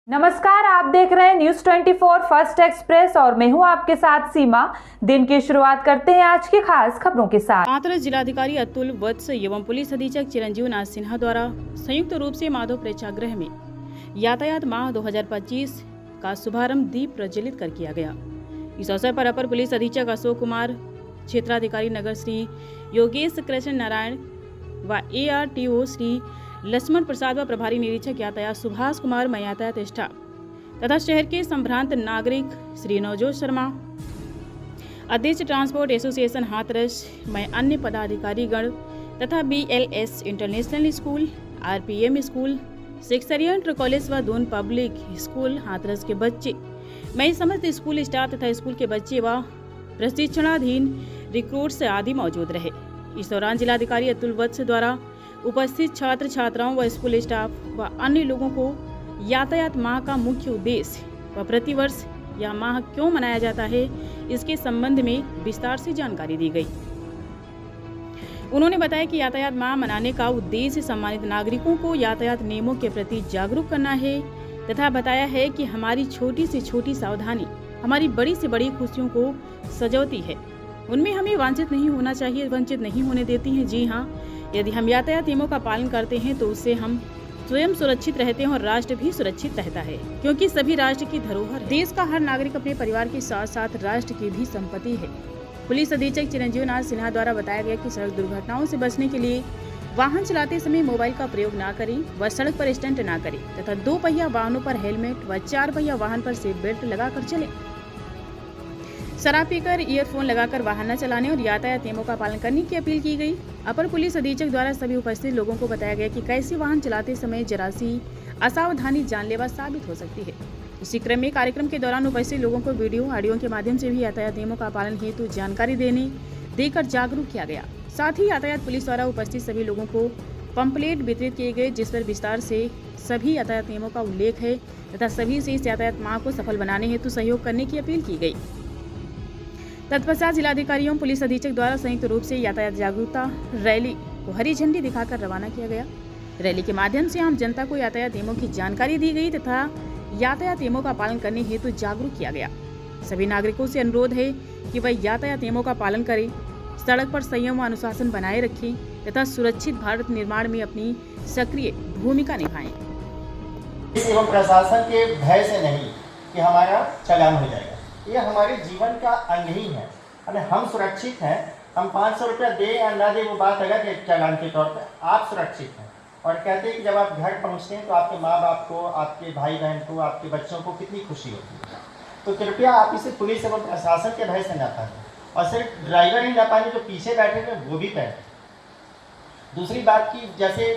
नमस्कार, आप देख रहे हैं न्यूज़ 24 फर्स्ट एक्सप्रेस और मैं हूं आपके साथ सीमा। दिन की शुरुआत करते हैं आज की खास खबरों के साथ। हाथरस जिलाधिकारी अतुल वत्स एवं पुलिस अधीक्षक चिरंजीव नाथ सिन्हा द्वारा संयुक्त रूप से माधव प्रेक्षागृह में यातायात माह 2025 का शुभारंभ दीप प्रज्वलित कर किया गया। इस अवसर पर अपर पुलिस अधीक्षक अशोक कुमार, क्षेत्राधिकारी नगर श्री योगेश कृष्ण नारायण व ARTO श्री लक्ष्मण प्रसाद व प्रभारी निरीक्षक यातायात सुभाष कुमार में यातायात स्टाफ तथा शहर के संभ्रांत नागरिक श्री नवजोत शर्मा, अध्यक्ष ट्रांसपोर्ट एसोसिएशन हाथरस में अन्य पदाधिकारीगण तथा BLS international school, RPM school, सेक्सरियन कॉलेज व दून पब्लिक स्कूल हाथरस के बच्चे में समस्त स्कूल स्टाफ तथा स्कूल के बच्चे व प्रशिक्षणाधीन रिक्रूट्स आदि मौजूद रहे। इस दौरान जिलाधिकारी अतुल वत्स द्वारा उपस्थित छात्र छात्राओं व स्कूल स्टाफ व अन्य लोगों को यातायात माह का मुख्य उद्देश्य व प्रतिवर्ष यह माह क्यों मनाया जाता है, इसके संबंध में विस्तार से जानकारी दी गई। उन्होंने बताया कि यातायात माह मनाने का उद्देश्य सम्मानित नागरिकों को यातायात नियमों के प्रति जागरूक करना है तथा बताया है कि हमारी छोटी से छोटी सावधानी हमारी बड़ी से बड़ी खुशियों को सजौती है, उनमें हमें वंचित नहीं होना चाहिए, वंचित नहीं होने देती हैं। जी हाँ, यदि हम यातायात नियमों का पालन करते हैं तो उससे हम स्वयं सुरक्षित रहते हैं और राष्ट्र भी सुरक्षित रहता है, क्योंकि सभी राष्ट्र की धरोहर है। देश का हर नागरिक अपने परिवार के साथ साथ राष्ट्र की भी संपत्ति है। पुलिस अधीक्षक चिरंजीव नाथ सिन्हा द्वारा बताया गया कि सड़क दुर्घटनाओं से बचने के लिए वाहन चलाते समय मोबाइल का प्रयोग न करें व सड़क पर स्टंट न करें तथा 2 पहिया वाहनों पर हेलमेट व 4 पहिया वाहन पर सीट बेल्ट लगाकर चलें। शराब पीकर ईयरफोन लगाकर वाहन न चलाने और यातायात नियमों का पालन करने की अपील की गई। अपर पुलिस अधीक्षक द्वारा सभी उपस्थित लोगों को बताया गया कि कैसे वाहन चलाते समय जरा सी असावधानी जानलेवा साबित हो सकती है। इसी क्रम में कार्यक्रम के दौरान उपस्थित लोगों को वीडियो ऑडियो के माध्यम से भी यातायात नियमों का पालन हेतु जानकारी देकर जागरूक किया गया। साथ ही यातायात पुलिस द्वारा उपस्थित सभी लोगों को पंपलेट वितरित किए गए, जिस पर विस्तार से सभी यातायात नियमों का उल्लेख है तथा सभी से इस यातायात माह को सफल बनाने हेतु सहयोग करने की अपील की गई। तत्पश्चात जिलाधिकारियों पुलिस अधीक्षक द्वारा संयुक्त रूप से यातायात जागरूकता रैली को हरी झंडी दिखाकर रवाना किया गया। रैली के माध्यम से आम जनता को यातायात नियमों की जानकारी दी गई तथा यातायात नियमों का पालन करने हेतु जागरूक किया गया। सभी नागरिकों से अनुरोध है कि वह यातायात नियमों का पालन करें, सड़क पर संयम व अनुशासन बनाए रखें तथा सुरक्षित भारत निर्माण में अपनी सक्रिय भूमिका निभाएं। एवं प्रशासन के भय से नहीं कि हमारा चालान हो जाएगा, ये हमारे जीवन का अंग ही है। अरे हम सुरक्षित हैं, हम 500 रुपया दे या ना दे वो बात अलग है चालान के तौर पर, आप सुरक्षित हैं। और कहते हैं कि जब आप घर पहुंचते हैं तो आपके माँ बाप को, आपके भाई बहन को, आपके बच्चों को कितनी खुशी होती है। तो कृपया आप इसे पुलिस एवं प्रशासन के भय से ना पाएं, और सिर्फ ड्राइवर ही ना पाएं, जो पीछे बैठे हैं वो भी पहने। दूसरी बात की जैसे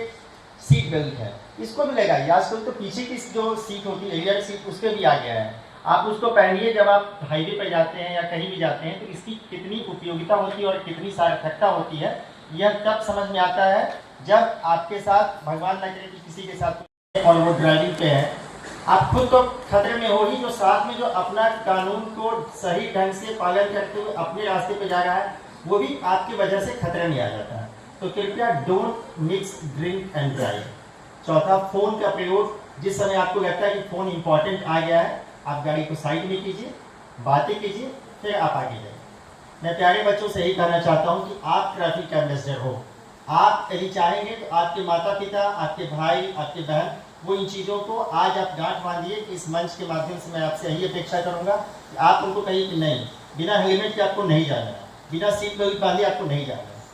सीट बेल्ट है, इसको भी लगाइए। आजकल तो पीछे की जो सीट होती है, एयर सीट, उस पर भी आ गया है, आप उसको पहनिए। जब आप हाईवे पर जाते हैं या कहीं भी जाते हैं तो इसकी कितनी उपयोगिता होती है और कितनी सार्थकता होती है, यह तब समझ में आता है जब आपके साथ, भगवान न करे कि किसी के साथ और वो ड्राइविंग पे है, आप खुद तो खतरे में हो ही, जो साथ में जो अपना कानून को सही ढंग से पालन करते हुए अपने रास्ते पे जा रहा है, वो भी आपकी वजह से खतरे में आ जाता है। तो कृपया don't mix drink and drive. चौथा, फ़ोन का प्रयोग, जिस समय आपको लगता है कि फ़ोन इम्पॉर्टेंट आ गया है, आप गाड़ी को साइड में कीजिए, बातें कीजिए, फिर आप आगे जाइए। मैं प्यारे बच्चों से यही कहना चाहता हूँ कि आप ट्रैफिक का एम्बेसडर हो। आप यदि चाहेंगे तो आपके माता पिता, आपके भाई, आपके बहन, वो इन चीज़ों को आज आप गांठ बांधिए। इस मंच के माध्यम से मैं आपसे यही अपेक्षा करूँगा कि आप उनको कहिए कि नहीं, बिना हेलमेट के आपको नहीं जाना है, बिना सीट बेल्ट बांधे आपको नहीं जाना है।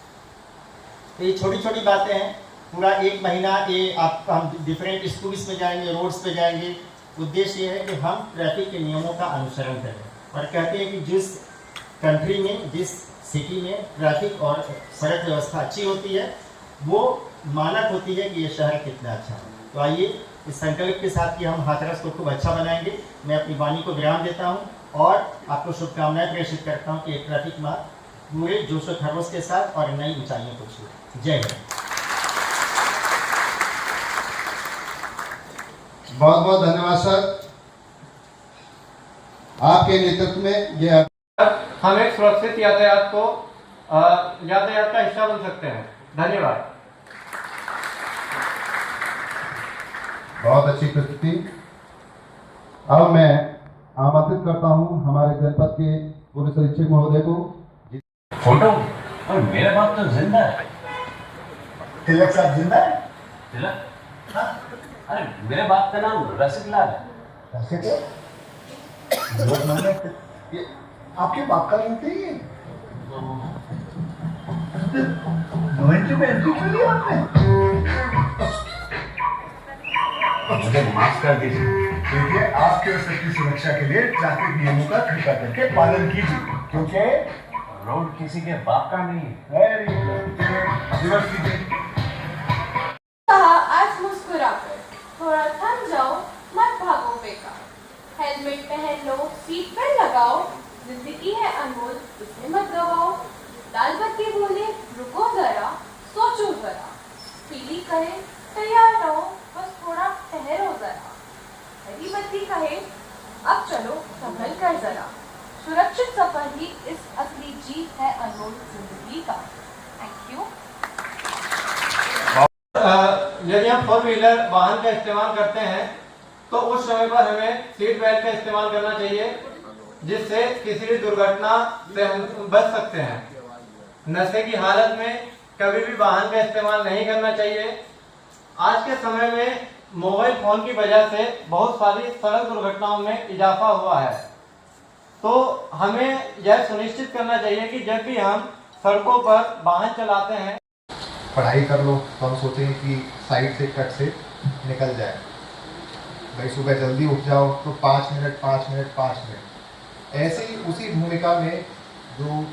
तो ये छोटी छोटी बातें हैं। पूरा 1 महीना ये आप हम डिफरेंट स्कूल्स में जाएंगे, रोड्स पे जाएंगे। उद्देश्य ये है कि हम ट्रैफिक के नियमों का अनुसरण करें। और कहते हैं कि जिस कंट्री में, जिस सिटी में ट्रैफिक और सड़क व्यवस्था अच्छी होती है, वो मानक होती है कि ये शहर कितना अच्छा है। तो आइए इस संकल्प के साथ कि हम हाथरस को खूब अच्छा बनाएंगे। मैं अपनी वाणी को विराम देता हूँ और आपको शुभकामनाएं प्रेषित करता हूँ कि एक ट्रैफिक माह पूरे जोश व खरोश के साथ और नई ऊंचाइयों को छूए। जय हिंद। बहुत बहुत धन्यवाद सर, आपके नेतृत्व में ये हम एक सुरक्षित यातायात का हिस्सा बन सकते हैं। धन्यवाद। बहुत अच्छी प्रस्तुति। अब मैं आमंत्रित करता हूं हमारे जनपद के पुलिस अधीक्षक महोदय को। फोटो और मेरा बाप तो जिंदा है। तिलक साहब जिंदा है? तिलक? हाँ? अरे मेरे बाप का नाम रसिक लाल है। रसिक? लोग माने ये आपके बाप का नाम थे ये? नोएंट्री में एंट्री क्यों लिया आपने? मुझे माफ कर दीजिए। देखिए, आपके और सबकी सुरक्षा के लिए ट्रैफिक नियमों का कृपा करके पालन कीजिए, क्योंकि रोड किसी के बाप का नहीं है। वेरी गुड, रिवर्स कीजिए। कहा आज मुस्कुराकर, थोड़ा थम जाओ, मत भागो बेकार। हेलमेट पहन लो, सीट बेल्ट लगाओ, जिंदगी है अनमोल, इसे मत गवाओ। लाल बत्ती बोले रुको जरा, सोचो जरा। पीली कहे तैयार रहो, बस थोड़ा ठहरो जरा। हरी बत्ती कहे अब चलो संभल कर जरा। सुरक्षित सफर ही इस असली जीत है अनमोल जिंदगी का। Thank you. यदि हम 4 व्हीलर वाहन का इस्तेमाल करते हैं तो उस समय पर हमें सीट बेल्ट का इस्तेमाल करना चाहिए, जिससे किसी भी दुर्घटना से हम बच सकते हैं। नशे की हालत में कभी भी वाहन का इस्तेमाल नहीं करना चाहिए। आज के समय में मोबाइल फोन की वजह से बहुत सारी सड़क दुर्घटनाओं में इजाफा हुआ है, तो हमें यह सुनिश्चित करना चाहिए कि जब भी हम सड़कों पर वाहन चलाते हैं, पढ़ाई कर लो तो हम सोचें कि साइड से कट से निकल जाए। भाई सुबह जल्दी उठ जाओ तो 5 मिनट 5 मिनट 5 मिनट। ऐसे ही उसी भूमिका में जो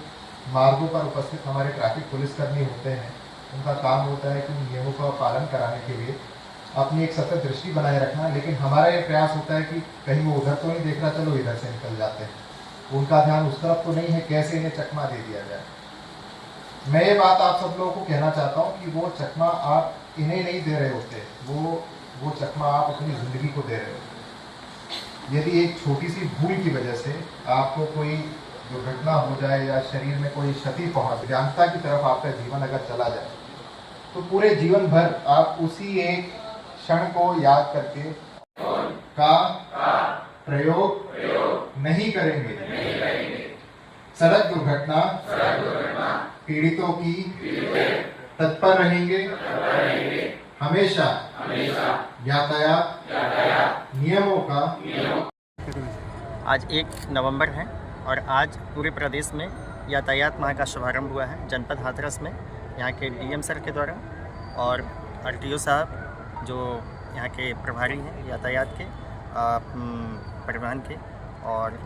मार्गों पर उपस्थित हमारे ट्रैफिक पुलिसकर्मी होते हैं, उनका काम होता है कि नियमों का पालन कराने के लिए अपनी एक सतत दृष्टि बनाए रखना। लेकिन हमारा ये प्रयास होता है कि कहीं वो उधर तो नहीं देख रहा, चलो इधर से निकल जाते हैं। उनका ध्यान उस तरफ तो नहीं है कैसे इन्हें चकमा दे दिया जाए। मैं ये बात आप सब लोगों को कहना चाहता हूँ कि वो चकमा आप इन्हें नहीं दे रहे होते, वो चकमा आप अपनी ज़िंदगी को दे रहे हो। यदि एक छोटी सी भूल की वजह से आपको कोई दुर्घटना हो जाए या शरीर में कोई क्षति पहुँच, जानता की तरफ आपका जीवन अगर चला जाए, तो पूरे जीवन भर आप उसी एक क्षण को याद करके का प्रयोग नहीं करेंगे। सड़क दुर्घटना पीड़ितों की तत्पर रहेंगे। हमेशा यातायात नियमों का। आज 1 नवंबर है और आज पूरे प्रदेश में यातायात माह का शुभारंभ हुआ है जनपद हाथरस में, यहाँ के डीएम सर के द्वारा और आरटीओ साहब जो यहाँ के प्रभारी हैं यातायात के, परिवहन के, और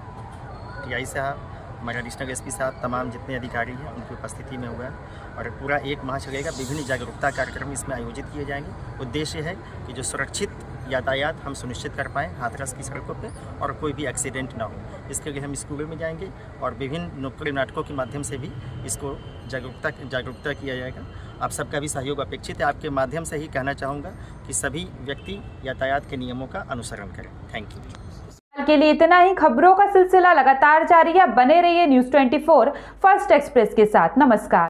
टीआई साहब, हमारे एडिशनल एसपी साहब, तमाम जितने अधिकारी हैं उनकी उपस्थिति में हुआ है। और पूरा 1 माह चलेगा। विभिन्न जागरूकता कार्यक्रम इसमें आयोजित किए जाएंगे। उद्देश्य है कि जो सुरक्षित यातायात हम सुनिश्चित कर पाएँ हाथरस की सड़कों पे और कोई भी एक्सीडेंट ना हो। इसके लिए हम स्कूलों में जाएंगे और विभिन्न नुक्कड़ नाटकों के माध्यम से भी इसको जागरूकता किया जाएगा। आप सबका भी सहयोग अपेक्षित है। आपके माध्यम से ही कहना चाहूँगा कि सभी व्यक्ति यातायात के नियमों का अनुसरण करें। Thank you. फिलहाल के लिए इतना ही। खबरों का सिलसिला लगातार जारी है। बने रहिए न्यूज़ 24 फर्स्ट एक्सप्रेस के साथ। नमस्कार।